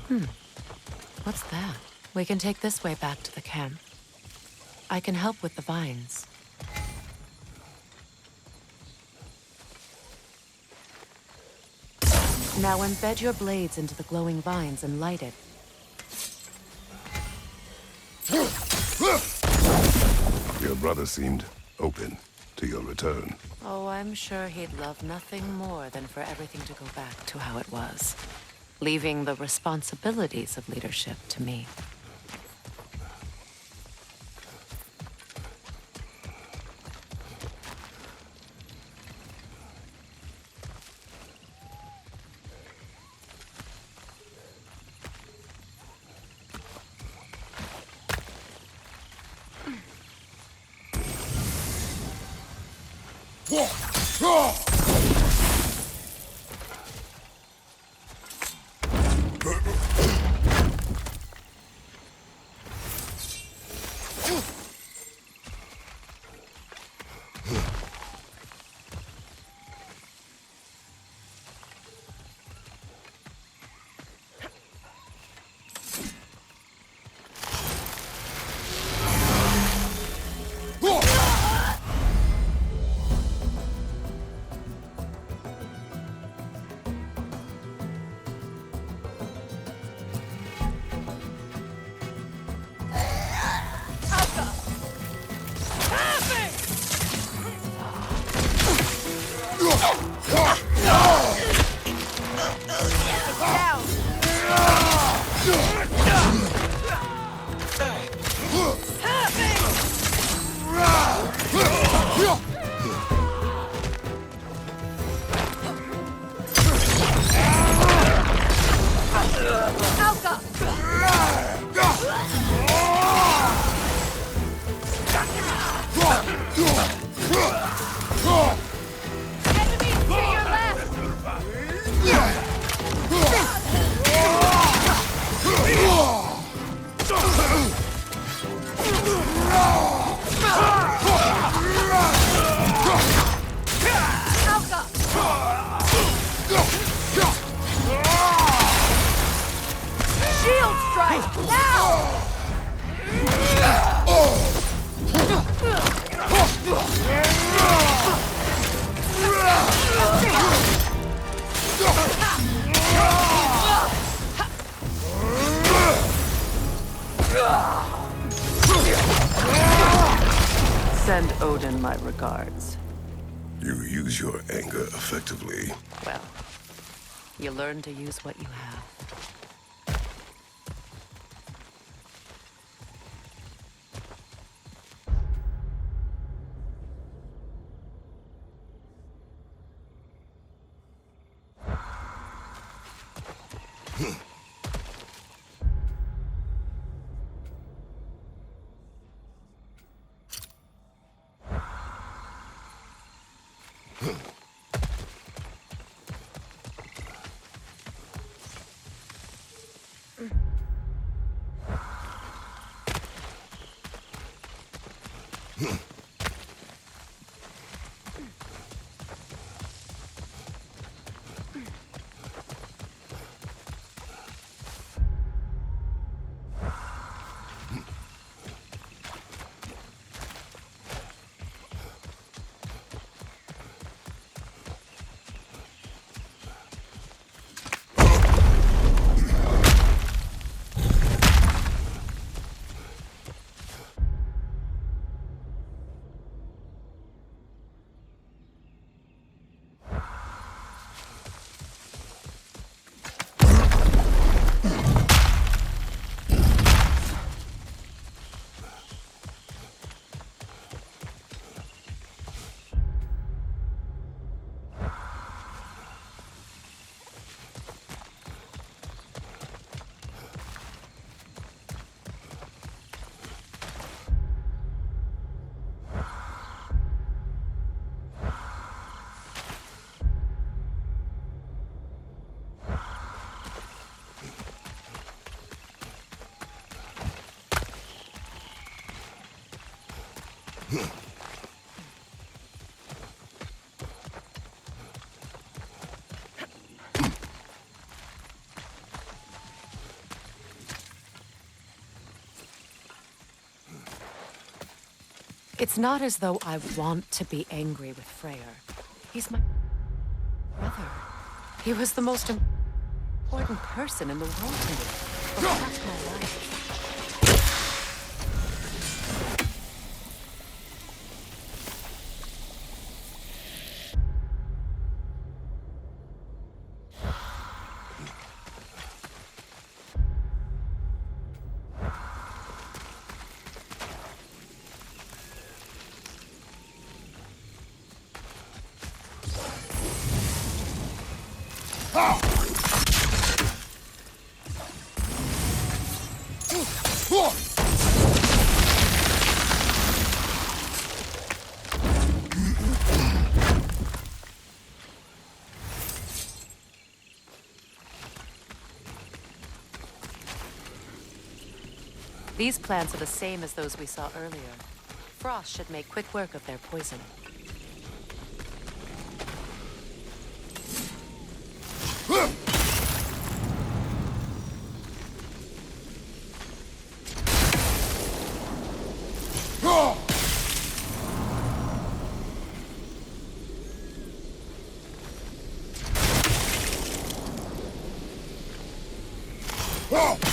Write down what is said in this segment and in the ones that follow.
What's that? We can take this way back to the camp. I can help with the vines. Now embed your blades into the glowing vines and light it. Your brother seemed open to your return. Oh, I'm sure he'd love nothing more than for everything to go back to how it was, leaving the responsibilities of leadership to me. Send Odin my regards. You use your anger effectively. Well, you learn to use what you have. It's not as though I want to be angry with Freyr. He's my brother. He was the most important person in the world to me for half my life. These plants are the same as those we saw earlier. Frost should make quick work of their poison.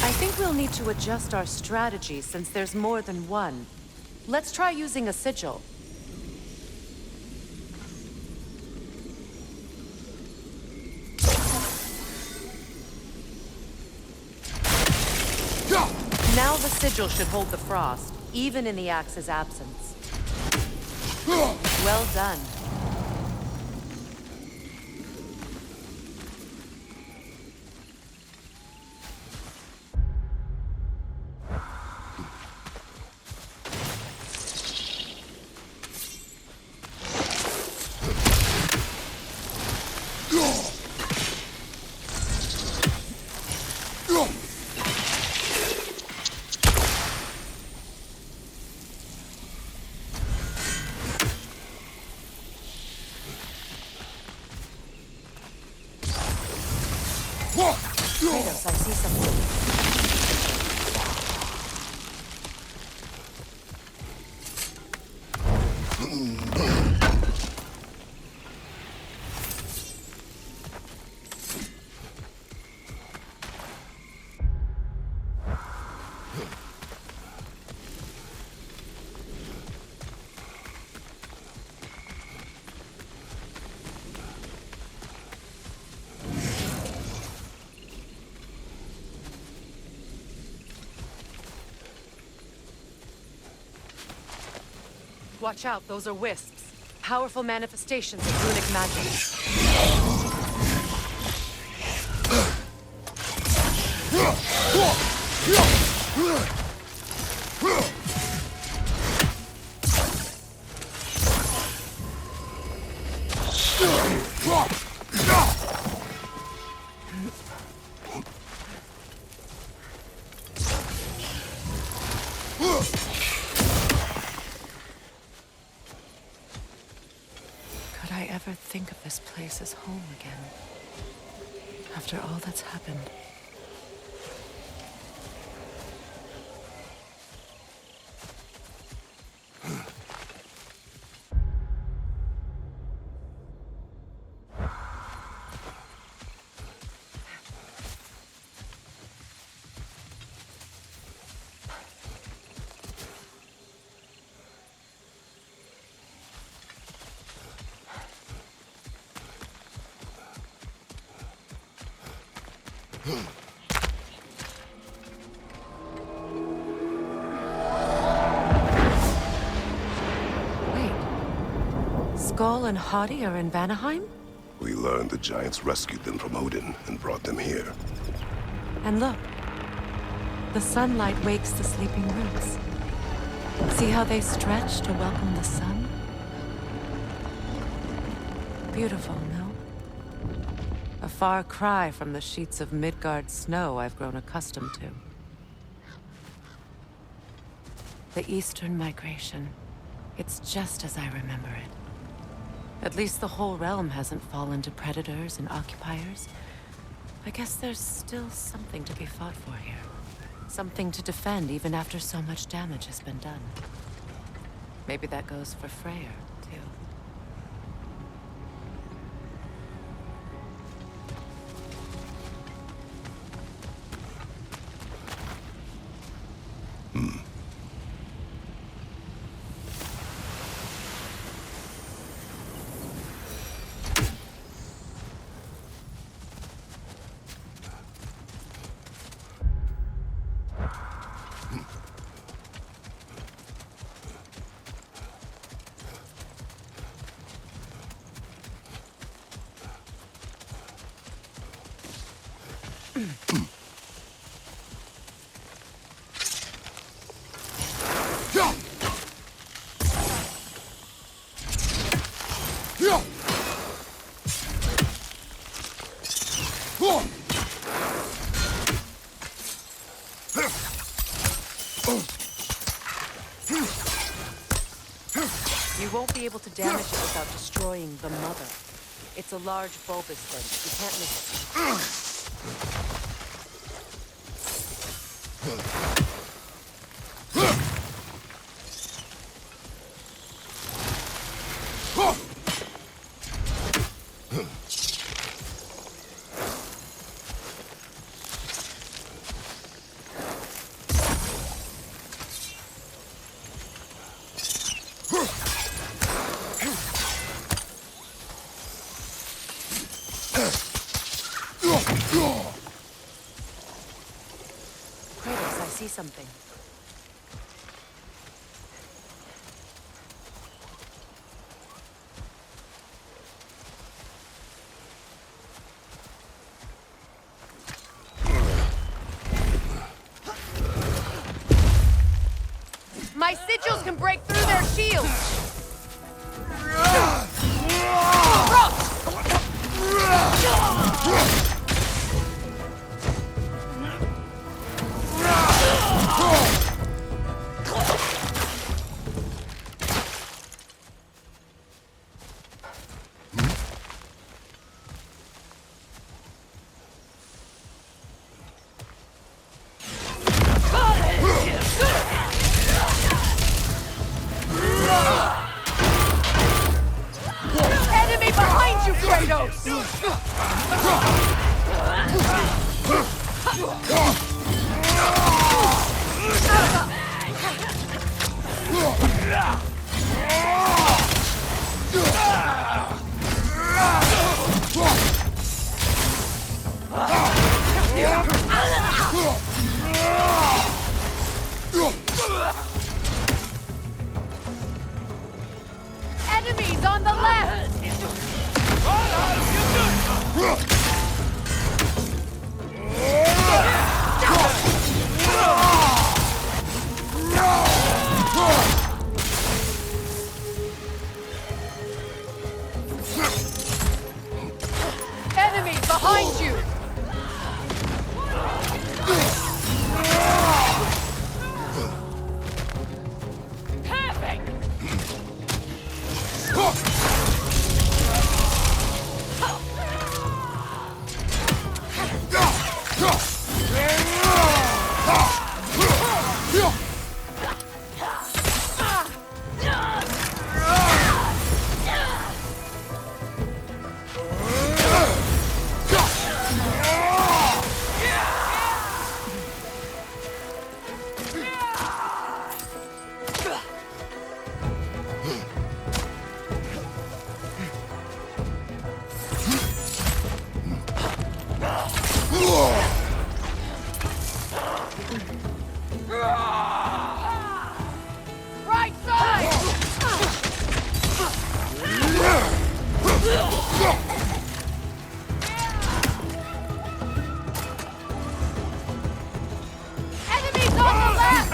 I think we'll need to adjust our strategy since there's more than one. Let's try using a sigil. Now the sigil should hold the frost, even in the axe's absence. Well done. Kratos, I see something. Watch out, those are wisps. Powerful manifestations of runic magic. Could I ever think of this place as home again? After all that's happened. Wait. Skull and Hati are in Vanaheim? We learned the giants rescued them from Odin and brought them here. And look. The sunlight wakes the sleeping roots. See how they stretch to welcome the sun? Beautiful, no? A far cry from the sheets of Midgard snow I've grown accustomed to. The Eastern migration. It's just as I remember it. At least the whole realm hasn't fallen to predators and occupiers. I guess there's still something to be fought for here. Something to defend even after so much damage has been done. Maybe that goes for Freyr, too. You won't be able to damage it without destroying the mother. It's a large bulbous thing. You can't miss it. Kratos, I see something. My sigils can break through their shields! Enemy behind you, Kratos! Enemies on the left! Enemies behind you! Perfect! Right side! Enemies on the left!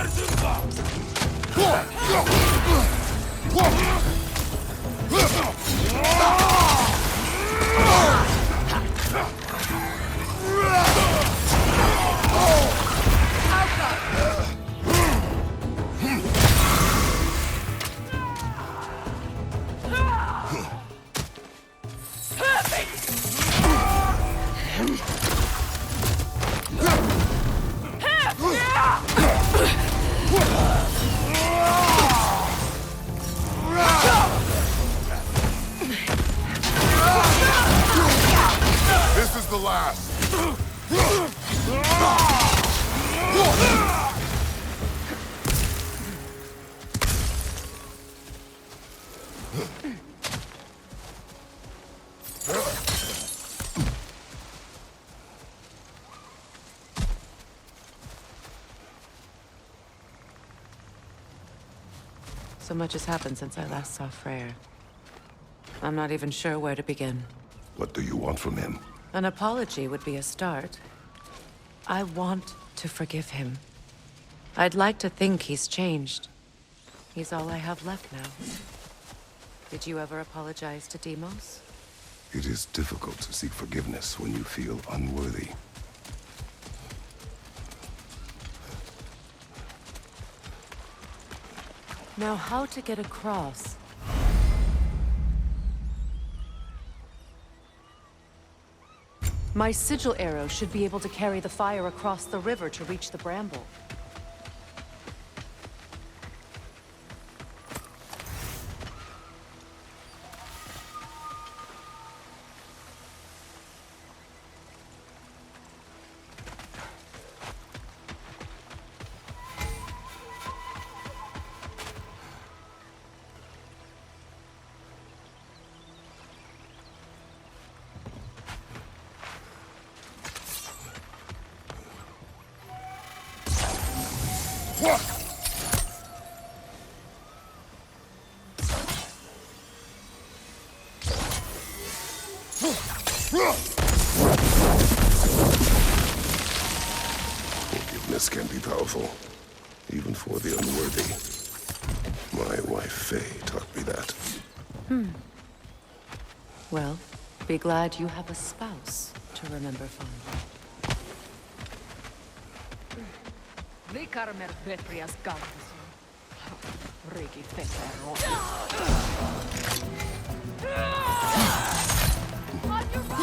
So much has happened since I last saw Freyr. I'm not even sure where to begin. What do you want from him? An apology would be a start. I want to forgive him. I'd like to think he's changed. He's all I have left now. Did you ever apologize to Demos? It is difficult to seek forgiveness when you feel unworthy. Now, how to get across? My sigil arrow should be able to carry the fire across the river to reach the bramble. Forgiveness can be powerful, even for the unworthy. My wife, Faye, taught me that. Well, be glad you have a spouse to remember fondly. Vikarmer Petrias Gardas. Riki Fetero. On your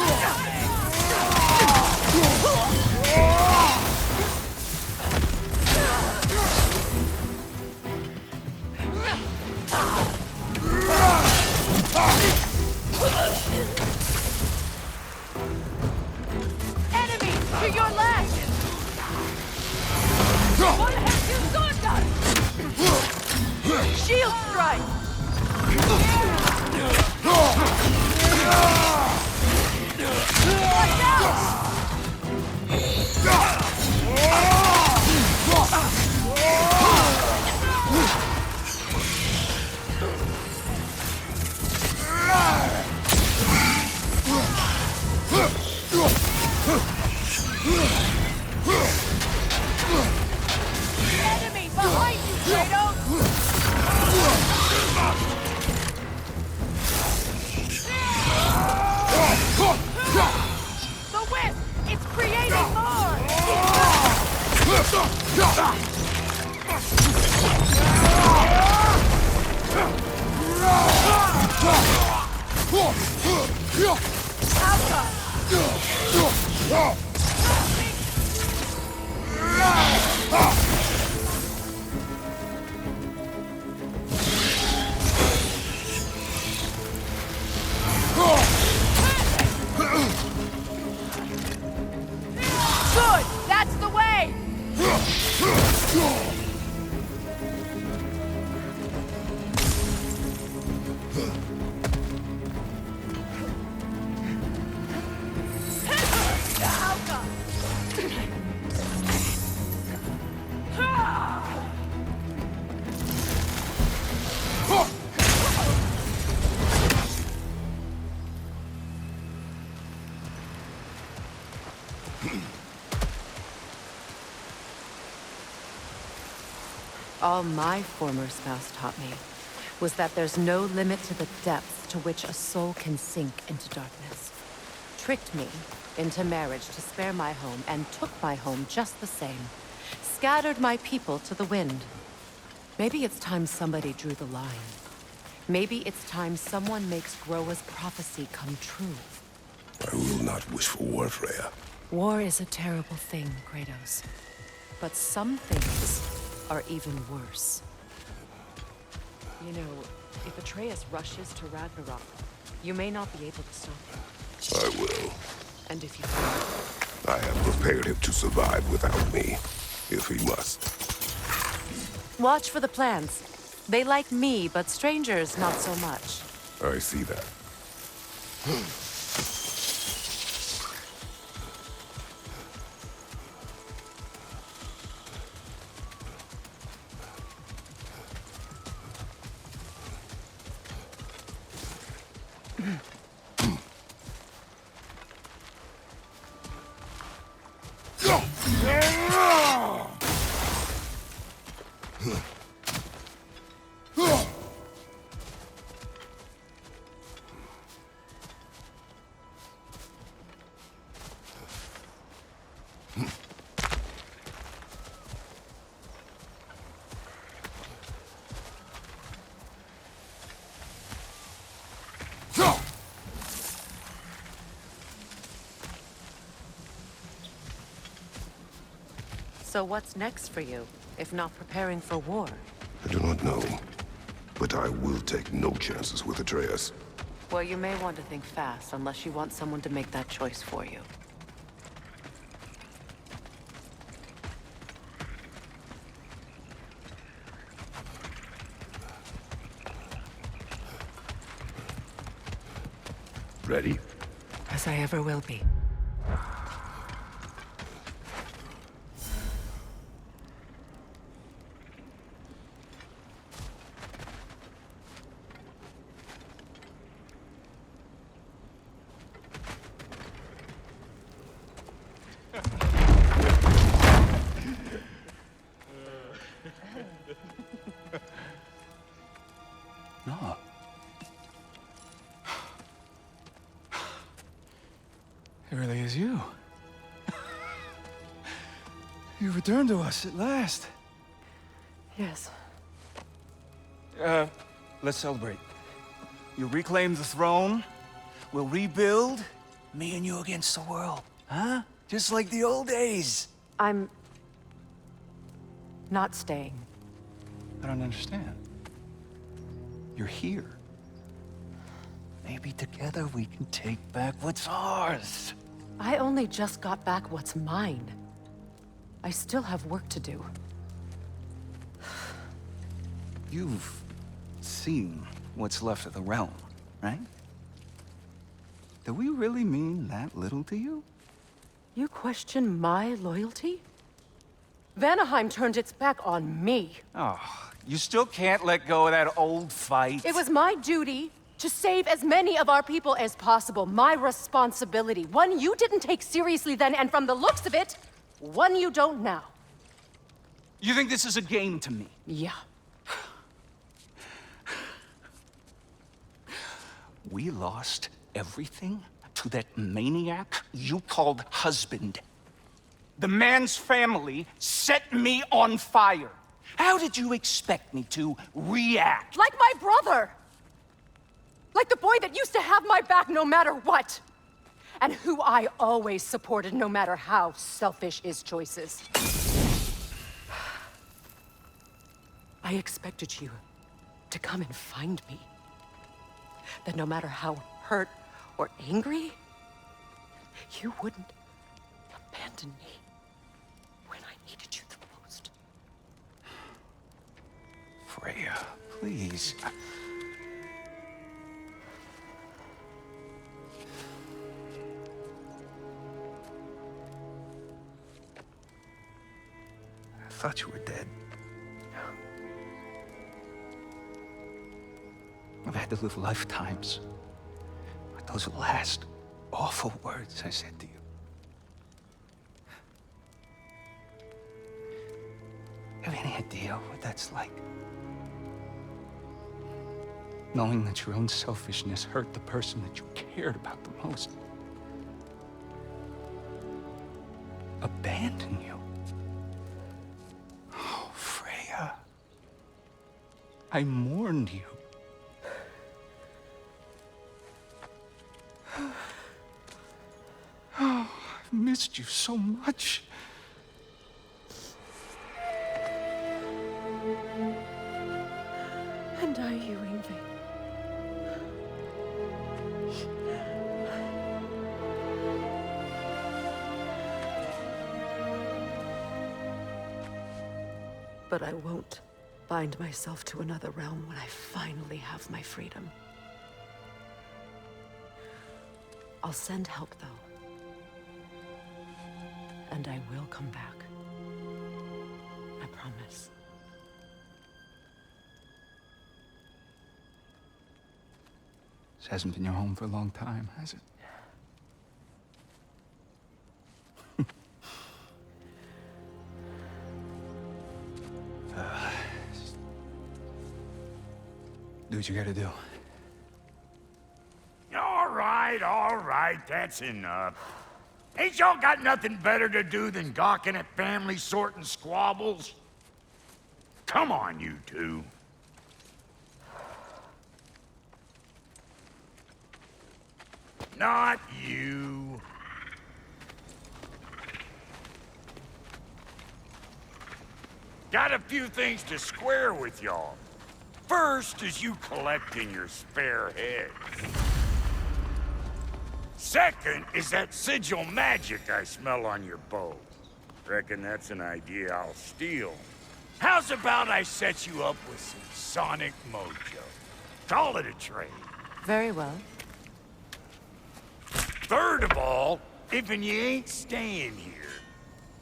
enemy to your left! What have you done? Shield strike! Watch out! Enemy behind you, Kratos! The whip! It's creating more! Good! That's the way! All my former spouse taught me was that there's no limit to the depths to which a soul can sink into darkness. Tricked me into marriage to spare my home and took my home just the same. Scattered my people to the wind. Maybe it's time somebody drew the line. Maybe it's time someone makes Groa's prophecy come true. I will not wish for war, Freya. War is a terrible thing, Kratos. But some things are even worse. You know, if Atreus rushes to Ragnarok, you may not be able to stop him. I will. And if you fail, I have prepared him to survive without me, if he must. watch for the plants. They like me, but strangers not so much. I see that. So what's next for you, if not preparing for war? I do not know, but I will take no chances with Atreus. Well, you may want to think fast, unless you want someone to make that choice for you. Ready? As I ever will be. No. It really is you. You returned to us at last. Yes. Let's celebrate. You reclaim the throne. We'll rebuild. Me and you against the world. Huh? Just like the old days. I'm... not staying. I don't understand. You're here. Maybe together we can take back what's ours. I only just got back what's mine. I still have work to do. You've seen what's left of the realm, right? Do we really mean that little to you? You question my loyalty? Vanaheim turned its back on me. Oh, you still can't let go of that old fight. It was my duty to save as many of our people as possible. My responsibility. One you didn't take seriously then, and from the looks of it, one you don't now. You think this is a game to me? Yeah. We lost everything to that maniac you called husband. The man's family set me on fire. How did you expect me to react? Like my brother! Like the boy that used to have my back no matter what! And who I always supported no matter how selfish his choices. I expected you to come and find me. That no matter how hurt or angry, you wouldn't abandon me when I needed you the most. Freya, please. I thought you were dead. I've had to live lifetimes with those last awful words I said to you. You have any idea what that's like? Knowing that your own selfishness hurt the person that you cared about the most. Abandon you. Oh, Freya. I mourned you. Oh, I've missed you so much. And I, you, Yngvi. But I won't bind myself to another realm when I finally have my freedom. I'll send help, though. And I will come back. I promise. This hasn't been your home for a long time, has it? Do what you gotta do. All right, that's enough. Ain't y'all got nothing better to do than gawking at family sorting squabbles? Come on, you two. Not you. Got a few things to square with y'all. First is you collecting your spare heads. Second is that sigil magic I smell on your bow. Reckon that's an idea I'll steal. How's about I set you up with some sonic mojo? Call it a trade. Very well. Third of all, if you ain't staying here,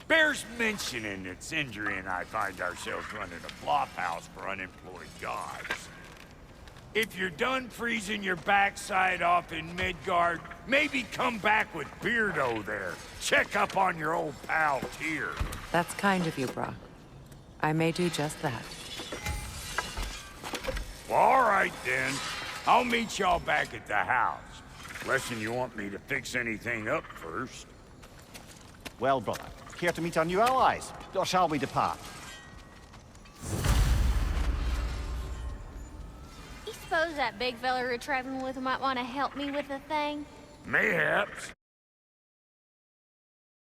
bears mentioning that Sindri and I find ourselves running a flop house for unemployed gods. If you're done freezing your backside off in Midgard, maybe come back with Beardo there. Check up on your old pal Tyr. That's kind of you, Brock. I may do just that. Well, all right then. I'll meet y'all back at the house. Unless you want me to fix anything up first. Well, brother, care to meet our new allies? Or shall we depart? You suppose that big fella we're traveling with might want to help me with a thing? Mayhaps.